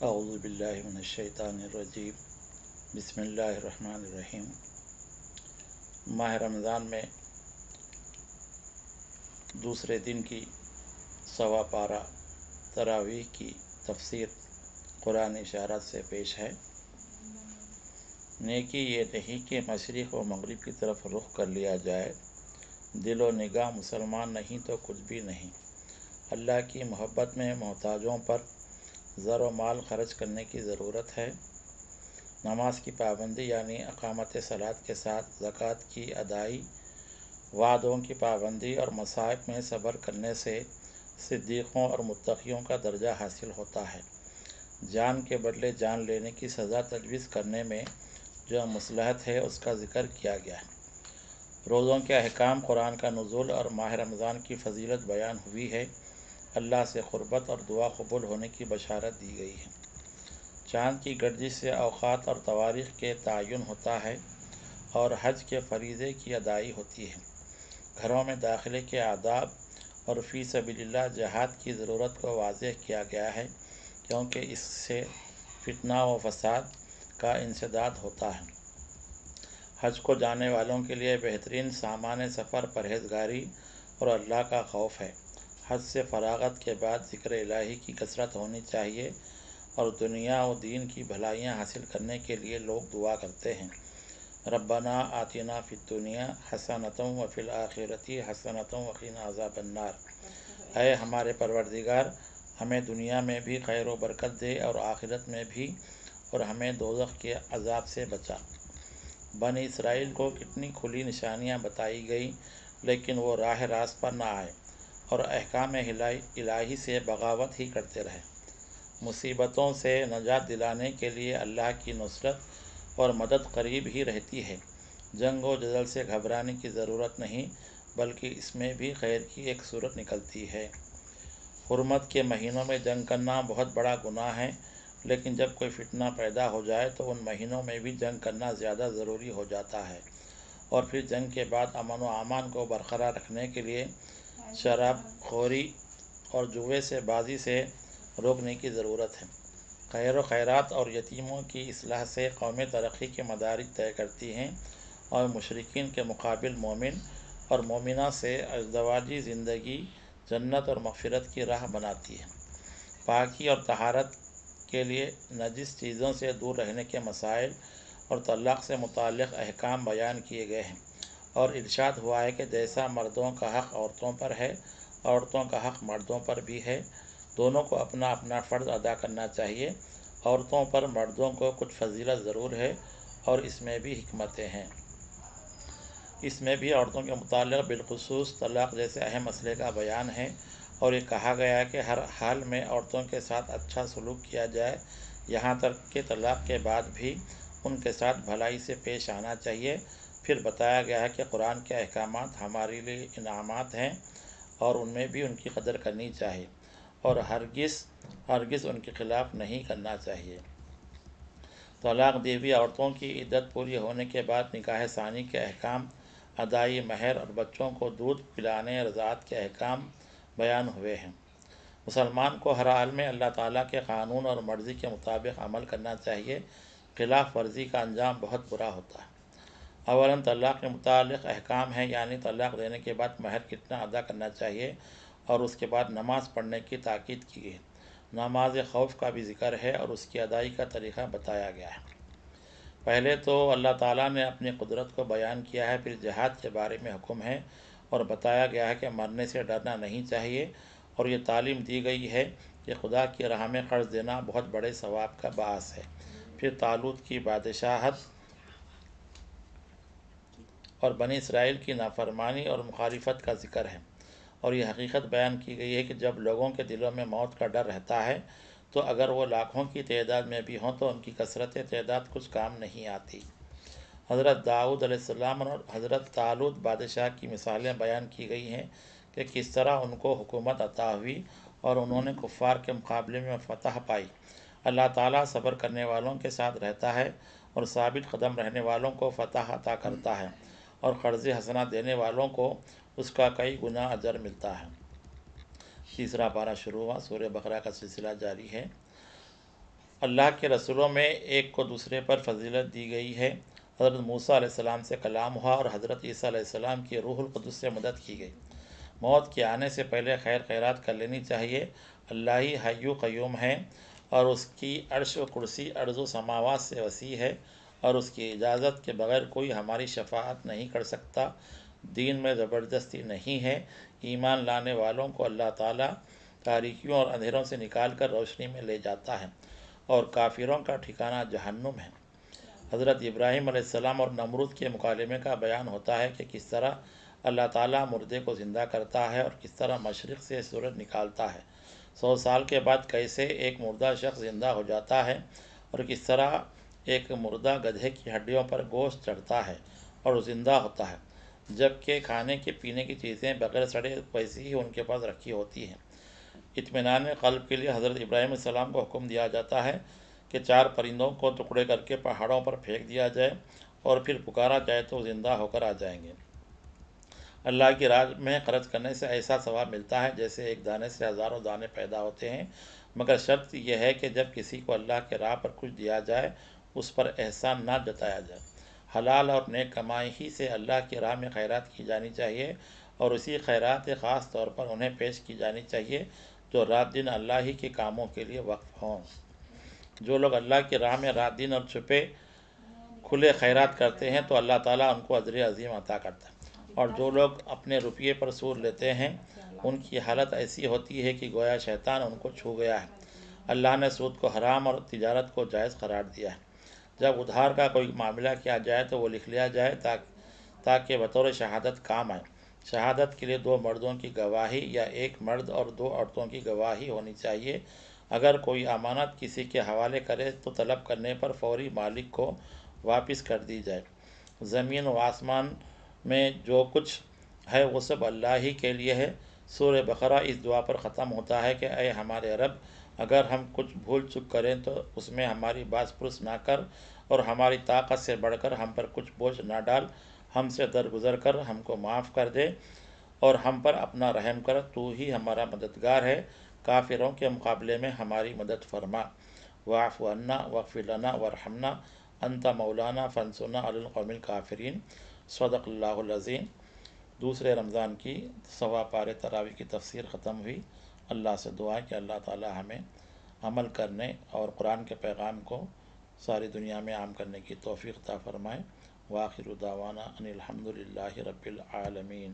اعوذ باللہ من الشیطان الرجیم بسم اللہ الرحمن الرحیم۔ ماہ رمضان میں دوسرے دن کی سوا پارہ تراویح کی تفسیر قرآن اشارات سے پیش ہے۔ نیکی یہ نہیں کہ مشرق و مغرب کی طرف رخ کر لیا جائے، دل و نگاہ مسلمان نہیں تو کچھ بھی نہیں۔ اللہ کی محبت میں محتاجوں پر زر و مال خرچ کرنے کی ضرورت ہے۔ نماز کی پابندی یعنی اقامت صلاۃ کے ساتھ زکوٰۃ کی ادائی، وعدوں کی پابندی اور مصائب میں صبر کرنے سے صدیقوں اور متقیوں کا درجہ حاصل ہوتا ہے۔ جان کے بدلے جان لینے کی سزا تجویز کرنے میں جو مصلحت ہے اس کا ذکر کیا گیا ہے۔ روزوں کے احکام، قرآن کا نزول اور ماہ رمضان کی فضیلت بیان ہوئی ہے۔ اللہ سے قربت اور دعا قبول ہونے کی بشارت دی گئی ہے۔ چاند کی گردش سے اوقات اور تواریخ کے تعین ہوتا ہے اور حج کے فریضے کی ادائی ہوتی ہے۔ گھروں میں داخلے کے آداب اور فی سبیل اللہ جہاد کی ضرورت کو واضح کیا گیا ہے، کیونکہ اس سے فتنہ و فساد کا انسداد ہوتا ہے۔ حج کو جانے والوں کے لیے بہترین سامان سفر پرہیزگاری اور اللہ کا خوف ہے۔ حج سے فراغت کے بعد ذکر الہی کی کثرت ہونی چاہیے اور دنیا و دین کی بھلائیاں حاصل کرنے کے لیے لوگ دعا کرتے ہیں۔ ربنا آتنا فی الدنیا حسنۃ وفی الآخرۃ حسنۃ وقنا عذاب النار۔ اے ہمارے پروردگار، ہمیں دنیا میں بھی خیر و برکت دے اور آخرت میں بھی، اور ہمیں دوزخ کے عذاب سے بچا۔ بنی اسرائیل کو کتنی کھلی نشانیاں بتائی گئیں، لیکن وہ راہ راست پر نہ آئے اور احکام الہی سے بغاوت ہی کرتے رہے۔ مصیبتوں سے نجات دلانے کے لیے اللہ کی نصرت اور مدد قریب ہی رہتی ہے۔ جنگ و جدل سے گھبرانے کی ضرورت نہیں، بلکہ اس میں بھی خیر کی ایک صورت نکلتی ہے۔ حرمت کے مہینوں میں جنگ کرنا بہت بڑا گناہ ہے، لیکن جب کوئی فتنہ پیدا ہو جائے تو ان مہینوں میں بھی جنگ کرنا زیادہ ضروری ہو جاتا ہے، اور پھر جنگ کے بعد امن و امان کو برقرار رکھنے کے لیے شراب خوری اور جوئے سے بازی سے روکنے کی ضرورت ہے۔ خیر و خیرات اور یتیموں کی اصلاح سے قومیں ترقی کے مدارج طے کرتی ہیں اور مشرکین کے مقابل مومن اور مومنہ سے ازدواجی زندگی جنت اور مغفرت کی راہ بناتی ہے۔ پاکی اور طہارت کے لیے نجس چیزوں سے دور رہنے کے مسائل اور طلاق سے متعلق احکام بیان کیے گئے ہیں، اور ارشاد ہوا ہے کہ جیسا مردوں کا حق عورتوں پر ہے، عورتوں کا حق مردوں پر بھی ہے، دونوں کو اپنا اپنا فرض ادا کرنا چاہیے۔ عورتوں پر مردوں کو کچھ فضیلت ضرور ہے اور اس میں بھی حکمتیں ہیں۔ اس میں بھی عورتوں کے متعلق بالخصوص طلاق جیسے اہم مسئلے کا بیان ہے، اور یہ کہا گیا ہے کہ ہر حال میں عورتوں کے ساتھ اچھا سلوک کیا جائے، یہاں تک کہ طلاق کے بعد بھی ان کے ساتھ بھلائی سے پیش آنا چاہیے۔ پھر بتایا گیا ہے کہ قرآن کے احکامات ہمارے لیے انعامات ہیں اور ان میں بھی ان کی قدر کرنی چاہیے اور ہرگز ان کے خلاف نہیں کرنا چاہیے۔ طلاق دی ہوئی عورتوں کی عدت پوری ہونے کے بعد نکاح ثانی کے احکام، ادائی مہر اور بچوں کو دودھ پلانے رضاعت کے احکام بیان ہوئے ہیں۔ مسلمان کو ہر حال میں اللہ تعالیٰ کے قانون اور مرضی کے مطابق عمل کرنا چاہیے۔ خلاف ورزی کا انجام بہت برا ہوتا ہے۔ اولاً طلاق کے متعلق احکام ہیں، یعنی طلاق دینے کے بعد مہر کتنا ادا کرنا چاہیے، اور اس کے بعد نماز پڑھنے کی تاکید کی ہے۔ نماز خوف کا بھی ذکر ہے اور اس کی ادائی کا طریقہ بتایا گیا ہے۔ پہلے تو اللہ تعالیٰ نے اپنی قدرت کو بیان کیا ہے، پھر جہاد کے بارے میں حکم ہے اور بتایا گیا ہے کہ مرنے سے ڈرنا نہیں چاہیے، اور یہ تعلیم دی گئی ہے کہ خدا کی راہ میں قرض دینا بہت بڑے ثواب کا باعث ہے۔ پھر طالوت کی بادشاہت اور بنی اسرائیل کی نافرمانی اور مخالفت کا ذکر ہے، اور یہ حقیقت بیان کی گئی ہے کہ جب لوگوں کے دلوں میں موت کا ڈر رہتا ہے تو اگر وہ لاکھوں کی تعداد میں بھی ہوں تو ان کی کثرت تعداد کچھ کام نہیں آتی۔ حضرت داؤد علیہ السلام اور حضرت طالوت بادشاہ کی مثالیں بیان کی گئی ہیں کہ کس طرح ان کو حکومت عطا ہوئی اور انہوں نے کفار کے مقابلے میں فتح پائی۔ اللہ تعالیٰ صبر کرنے والوں کے ساتھ رہتا ہے اور ثابت قدم رہنے والوں کو فتح عطا کرتا ہے، اور قرض حسنہ دینے والوں کو اس کا کئی گنا اجر ملتا ہے۔ تیسرا پارہ شروع ہوا۔ سورہ بقرہ کا سلسلہ جاری ہے۔ اللہ کے رسولوں میں ایک کو دوسرے پر فضیلت دی گئی ہے۔ حضرت موسیٰ علیہ السلام سے کلام ہوا اور حضرت عیسیٰ علیہ السلام کی روح القدس سے مدد کی گئی۔ موت کے آنے سے پہلے خیر خیرات کر لینی چاہیے۔ اللہ ہی حی و قیوم ہے اور اس کی عرش و کرسی ارض و سماوات سے وسیع ہے، اور اس کی اجازت کے بغیر کوئی ہماری شفاعت نہیں کر سکتا۔ دین میں زبردستی نہیں ہے۔ ایمان لانے والوں کو اللہ تعالیٰ تاریکیوں اور اندھیروں سے نکال کر روشنی میں لے جاتا ہے، اور کافروں کا ٹھکانہ جہنم ہے۔ حضرت ابراہیم علیہ السلام اور نمرود کے مکالمے کا بیان ہوتا ہے کہ کس طرح اللہ تعالیٰ مردے کو زندہ کرتا ہے اور کس طرح مشرق سے سورج نکالتا ہے۔ 100 سال کے بعد کیسے ایک مردہ شخص زندہ ہو جاتا ہے، اور کس طرح ایک مردہ گدھے کی ہڈیوں پر گوشت چڑھتا ہے اور زندہ ہوتا ہے، جبکہ کھانے کے پینے کی چیزیں بغیر سڑے ویسی ہی ان کے پاس رکھی ہوتی ہیں۔ اطمینان قلب کے لیے حضرت ابراہیم علیہ السلام کو حکم دیا جاتا ہے کہ 4 پرندوں کو ٹکڑے کر کے پہاڑوں پر پھینک دیا جائے، اور پھر پکارا جائے تو زندہ ہو کر آ جائیں گے۔ اللہ کی راہ میں خرچ کرنے سے ایسا ثواب ملتا ہے جیسے ایک دانے سے ہزاروں دانے پیدا ہوتے ہیں، مگر شرط یہ ہے کہ جب کسی کو اللہ کے راہ پر کچھ دیا جائے اس پر احسان نہ جتایا جائے۔ حلال اور نیک کمائی ہی سے اللہ کی راہ میں خیرات کی جانی چاہیے، اور اسی خیرات خاص طور پر انہیں پیش کی جانی چاہیے جو رات دن اللہ ہی کے کاموں کے لیے وقف ہوں۔ جو لوگ اللہ کی راہ میں رات دن اور چھپے کھلے خیرات کرتے ہیں تو اللہ تعالیٰ ان کو اجر عظیم عطا کرتا ہے، اور جو لوگ اپنے روپیے پر سود لیتے ہیں ان کی حالت ایسی ہوتی ہے کہ گویا شیطان ان کو چھو گیا ہے۔ اللہ نے سود کو حرام اور تجارت کو جائز قرار دیا ہے۔ جب ادھار کا کوئی معاملہ کیا جائے تو وہ لکھ لیا جائے تاکہ بطور شہادت کام آئے۔ شہادت کے لیے 2 مردوں کی گواہی یا 1 مرد اور 2 عورتوں کی گواہی ہونی چاہیے۔ اگر کوئی امانت کسی کے حوالے کرے تو طلب کرنے پر فوری مالک کو واپس کر دی جائے۔ زمین و آسمان میں جو کچھ ہے وہ سب اللہ ہی کے لیے ہے۔ سورہ بقرہ اس دعا پر ختم ہوتا ہے کہ اے ہمارے رب، اگر ہم کچھ بھول چک کریں تو اس میں ہماری باز پرس نہ کر، اور ہماری طاقت سے بڑھ کر ہم پر کچھ بوجھ نہ ڈال۔ ہم سے درگزر کر ہم کو معاف کر دے اور ہم پر اپنا رحم کر، تو ہی ہمارا مددگار ہے۔ کافروں کے مقابلے میں ہماری مدد فرما۔ واعف عنا واغفر لنا وارحمنا انت مولانا فانصرنا علی القوم الکافرین۔ صدق اللہ العظیم۔ دوسرے رمضان کی 1.25 پارے تراویح کی تفسیر ختم ہوئی۔ اللہ سے دعا ہے کہ اللہ تعالی ہمیں عمل کرنے اور قرآن کے پیغام کو ساری دنیا میں عام کرنے کی توفیق عطا فرمائے۔ وآخر دعوانا ان الحمد للہ رب العالمین۔